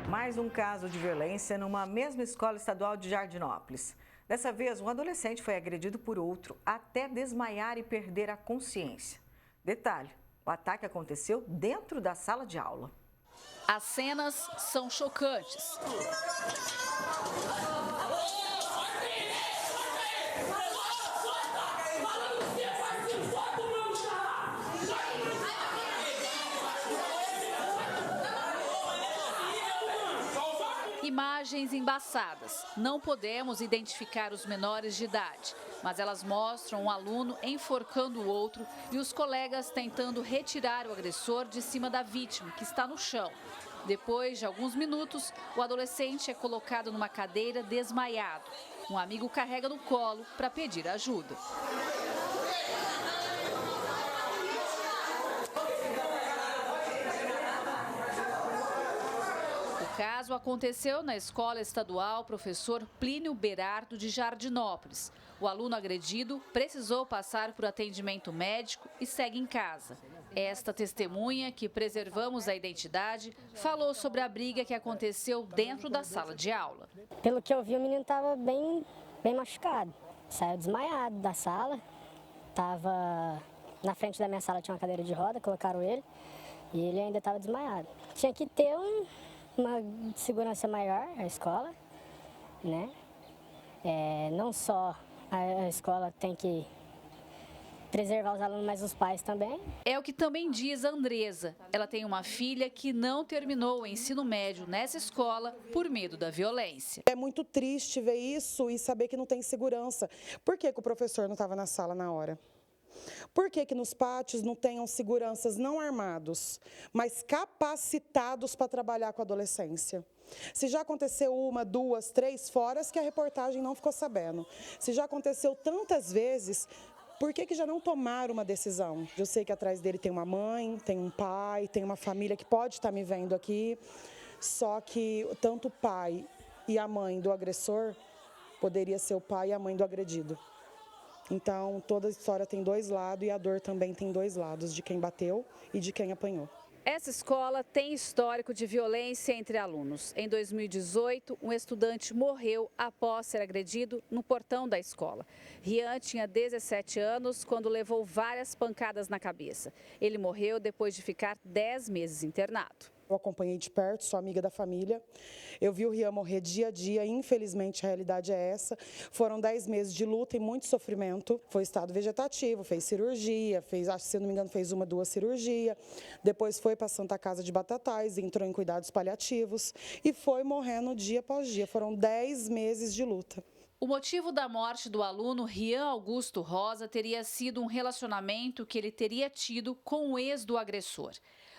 Mais um caso de violência numa mesma escola estadual de Jardinópolis. Dessa vez, um adolescente foi agredido por outro até desmaiar e perder a consciência. Detalhe, o ataque aconteceu dentro da sala de aula. As cenas são chocantes. Imagens embaçadas. Não podemos identificar os menores de idade, mas elas mostram um aluno enforcando o outro e os colegas tentando retirar o agressor de cima da vítima, que está no chão. Depois de alguns minutos, o adolescente é colocado numa cadeira desmaiado. Um amigo carrega no colo para pedir ajuda. O caso aconteceu na escola estadual Professor Plínio Berardo de Jardinópolis. O aluno agredido precisou passar por atendimento médico e segue em casa. Esta testemunha, que preservamos a identidade, falou sobre a briga que aconteceu dentro da sala de aula. Pelo que eu vi, o menino estava bem machucado. Saiu desmaiado da sala, estava na frente da minha sala, tinha uma cadeira de roda, colocaram ele e ele ainda estava desmaiado. Tinha que ter uma segurança maior, a escola, né? Não só a escola tem que preservar os alunos, mas os pais também. É o que também diz a Andresa. Ela tem uma filha que não terminou o ensino médio nessa escola por medo da violência. É muito triste ver isso e saber que não tem segurança. Por que o professor não estava na sala na hora? Por que nos pátios não tenham seguranças não armados, mas capacitados para trabalhar com a adolescência? Se já aconteceu 1, 2, 3 foras que a reportagem não ficou sabendo. Se já aconteceu tantas vezes, por que já não tomaram uma decisão? Eu sei que atrás dele tem uma mãe, tem um pai, tem uma família que pode estar me vendo aqui, só que tanto o pai e a mãe do agressor poderia ser o pai e a mãe do agredido. Então, toda a história tem 2 lados e a dor também tem 2 lados, de quem bateu e de quem apanhou. Essa escola tem histórico de violência entre alunos. Em 2018, um estudante morreu após ser agredido no portão da escola. Rian tinha 17 anos quando levou várias pancadas na cabeça. Ele morreu depois de ficar 10 meses internado. Eu acompanhei de perto, sou amiga da família. Eu vi o Rian morrer dia a dia, infelizmente a realidade é essa. Foram 10 meses de luta e muito sofrimento. Foi estado vegetativo, fez cirurgia, acho que se não me engano fez 1, 2 cirurgias. Depois foi para a Santa Casa de Batatais, entrou em cuidados paliativos e foi morrendo dia após dia. Foram 10 meses de luta. O motivo da morte do aluno Rian Augusto Rosa teria sido um relacionamento que ele teria tido com o ex do agressor.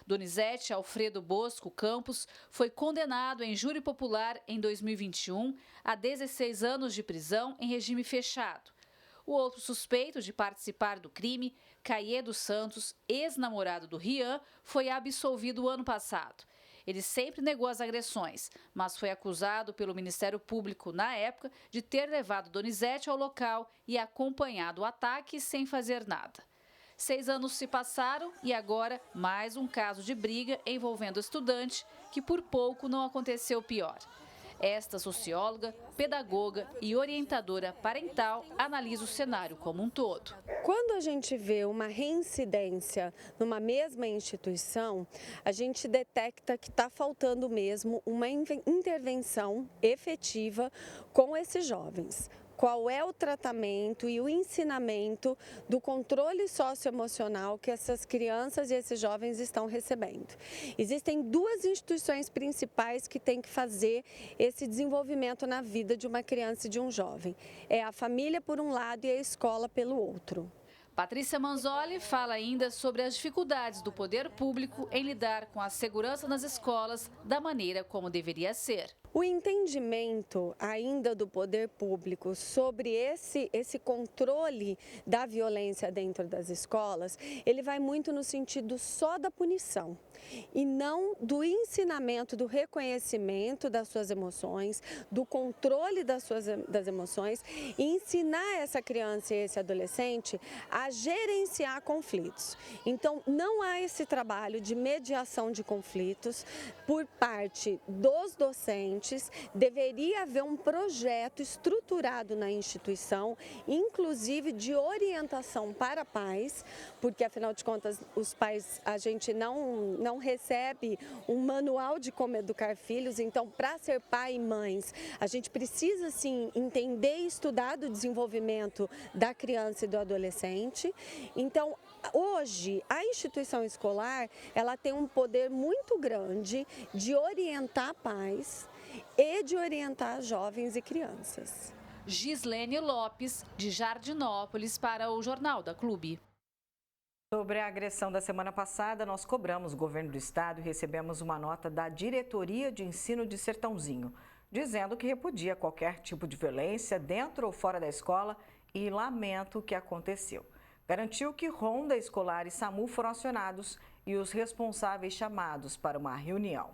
Donizete Alfredo Bosco Campos foi condenado em júri popular em 2021 a 16 anos de prisão em regime fechado. O outro suspeito de participar do crime, Caie dos Santos, ex-namorado do Rian, foi absolvido ano passado. Ele sempre negou as agressões, mas foi acusado pelo Ministério Público, na época, de ter levado Donizete ao local e acompanhado o ataque sem fazer nada. 6 anos se passaram e agora mais um caso de briga envolvendo estudante que por pouco não aconteceu pior. Esta socióloga, pedagoga e orientadora parental analisa o cenário como um todo. Quando a gente vê uma reincidência numa mesma instituição, a gente detecta que está faltando mesmo uma intervenção efetiva com esses jovens. Qual é o tratamento e o ensinamento do controle socioemocional que essas crianças e esses jovens estão recebendo. Existem 2 instituições principais que têm que fazer esse desenvolvimento na vida de uma criança e de um jovem. É a família por um lado e a escola pelo outro. Patrícia Manzoli fala ainda sobre as dificuldades do poder público em lidar com a segurança nas escolas da maneira como deveria ser. O entendimento ainda do poder público sobre esse controle da violência dentro das escolas, ele vai muito no sentido só da punição. e não do ensinamento, do reconhecimento das suas emoções, do controle das emoções e ensinar essa criança e esse adolescente a gerenciar conflitos. Então, não há esse trabalho de mediação de conflitos por parte dos docentes, deveria haver um projeto estruturado na instituição, inclusive de orientação para pais, porque afinal de contas os pais, a gente não recebe um manual de como educar filhos, então para ser pai e mães, a gente precisa sim entender e estudar do desenvolvimento da criança e do adolescente. Então, hoje, a instituição escolar, ela tem um poder muito grande de orientar pais e de orientar jovens e crianças. Gislene Lopes, de Jardinópolis, para o Jornal da Clube. Sobre a agressão da semana passada, nós cobramos o governo do estado e recebemos uma nota da Diretoria de Ensino de Sertãozinho, dizendo que repudia qualquer tipo de violência dentro ou fora da escola e lamenta o que aconteceu. Garantiu que Ronda Escolar e SAMU foram acionados e os responsáveis chamados para uma reunião.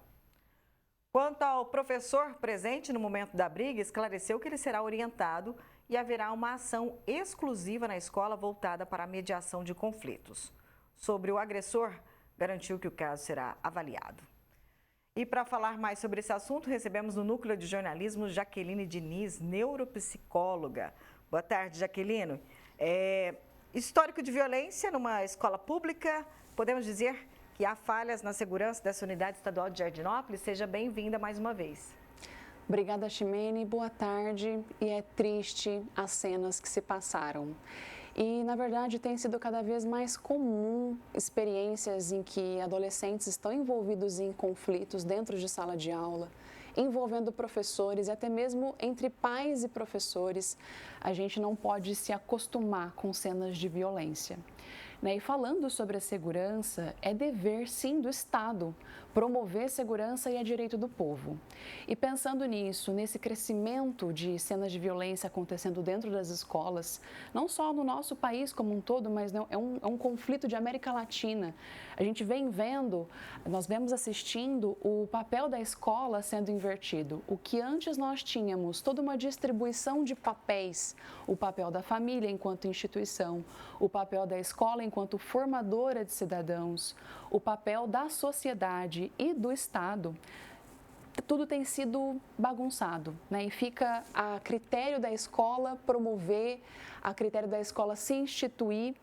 Quanto ao professor presente no momento da briga, esclareceu que ele será orientado e haverá uma ação exclusiva na escola voltada para a mediação de conflitos. Sobre o agressor, garantiu que o caso será avaliado. E para falar mais sobre esse assunto, recebemos no Núcleo de Jornalismo Jaqueline Diniz, neuropsicóloga. Boa tarde, Jaqueline. Histórico de violência numa escola pública, podemos dizer que há falhas na segurança dessa unidade estadual de Jardinópolis. Seja bem-vinda mais uma vez. Obrigada, Ximene. Boa tarde. E é triste as cenas que se passaram. E, na verdade, tem sido cada vez mais comum experiências em que adolescentes estão envolvidos em conflitos dentro de sala de aula, envolvendo professores e até mesmo entre pais e professores. A gente não pode se acostumar com cenas de violência. E falando sobre a segurança, é dever sim do Estado promover segurança e é direito do povo. E pensando nisso, nesse crescimento de cenas de violência acontecendo dentro das escolas, não só no nosso país como um todo, mas é um conflito de América Latina. A gente nós vemos assistindo o papel da escola sendo invertido. O que antes nós tínhamos toda uma distribuição de papéis, o papel da família enquanto instituição, o papel da escola enquanto formadora de cidadãos, o papel da sociedade e do Estado, tudo tem sido bagunçado, E fica a critério da escola promover, a critério da escola se instituir.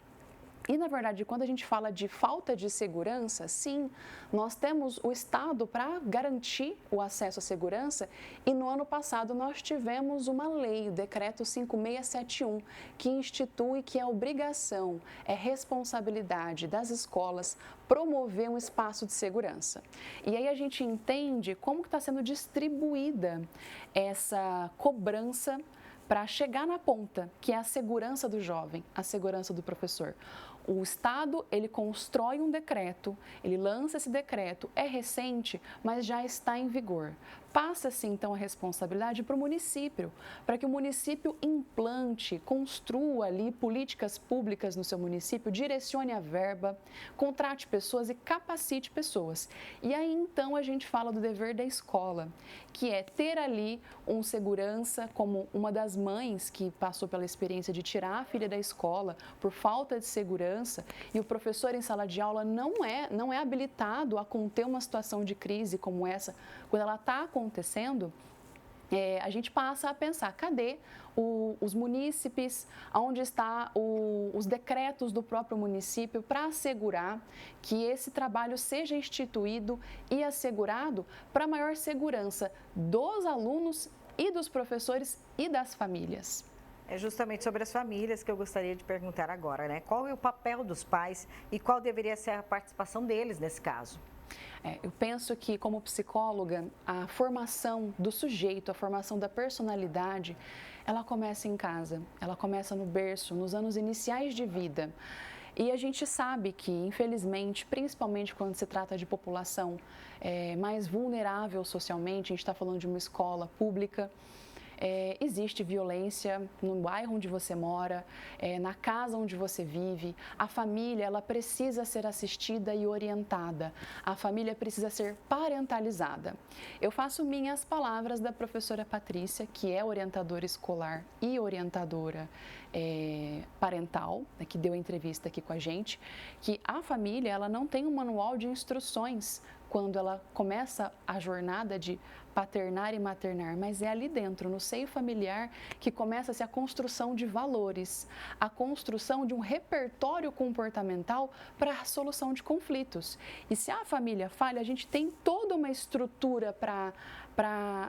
E, na verdade, quando a gente fala de falta de segurança, sim, nós temos o Estado para garantir o acesso à segurança e no ano passado nós tivemos uma lei, o Decreto 5671, que institui que é obrigação, é responsabilidade das escolas promover um espaço de segurança. E aí a gente entende como que está sendo distribuída essa cobrança para chegar na ponta, que é a segurança do jovem, a segurança do professor. O Estado, ele constrói um decreto, ele lança esse decreto, é recente, mas já está em vigor. Passa-se, então, a responsabilidade para o município, para que o município implante, construa ali políticas públicas no seu município, direcione a verba, contrate pessoas e capacite pessoas. E aí, então, a gente fala do dever da escola, que é ter ali um segurança, como uma das mães que passou pela experiência de tirar a filha da escola por falta de segurança, e o professor em sala de aula não é habilitado a conter uma situação de crise como essa, quando ela está acontecendo, a gente passa a pensar, cadê os munícipes, onde estão os decretos do próprio município para assegurar que esse trabalho seja instituído e assegurado para maior segurança dos alunos e dos professores e das famílias. É justamente sobre as famílias que eu gostaria de perguntar agora, Qual é o papel dos pais e qual deveria ser a participação deles nesse caso? Eu penso que, como psicóloga, a formação do sujeito, a formação da personalidade, ela começa em casa, ela começa no berço, nos anos iniciais de vida. E a gente sabe que, infelizmente, principalmente quando se trata de população mais vulnerável socialmente, a gente está falando de uma escola pública, existe violência no bairro onde você mora, na casa onde você vive. A família, ela precisa ser assistida e orientada. A família precisa ser parentalizada. Eu faço minhas palavras da professora Patrícia, que é orientadora escolar e orientadora parental, né, que deu entrevista aqui com a gente, que a família, ela não tem um manual de instruções quando ela começa a jornada de paternar e maternar, mas é ali dentro, no seio familiar, que começa-se a construção de valores, a construção de um repertório comportamental para a solução de conflitos. E se a família falha, a gente tem toda uma estrutura para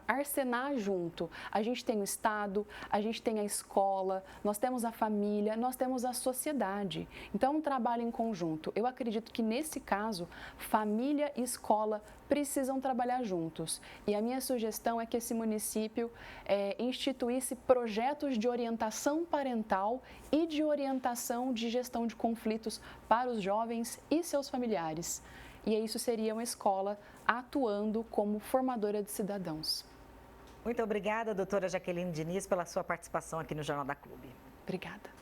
arsenar junto. A gente tem o Estado, a gente tem a escola, nós temos a família, nós temos a sociedade. Então, um trabalho em conjunto. Eu acredito que, nesse caso, família e escola precisam trabalhar juntos. E a minha sugestão é que esse município instituísse projetos de orientação parental e de orientação de gestão de conflitos para os jovens e seus familiares. E isso seria uma escola atuando como formadora de cidadãos. Muito obrigada, doutora Jaqueline Diniz, pela sua participação aqui no Jornal da Clube. Obrigada.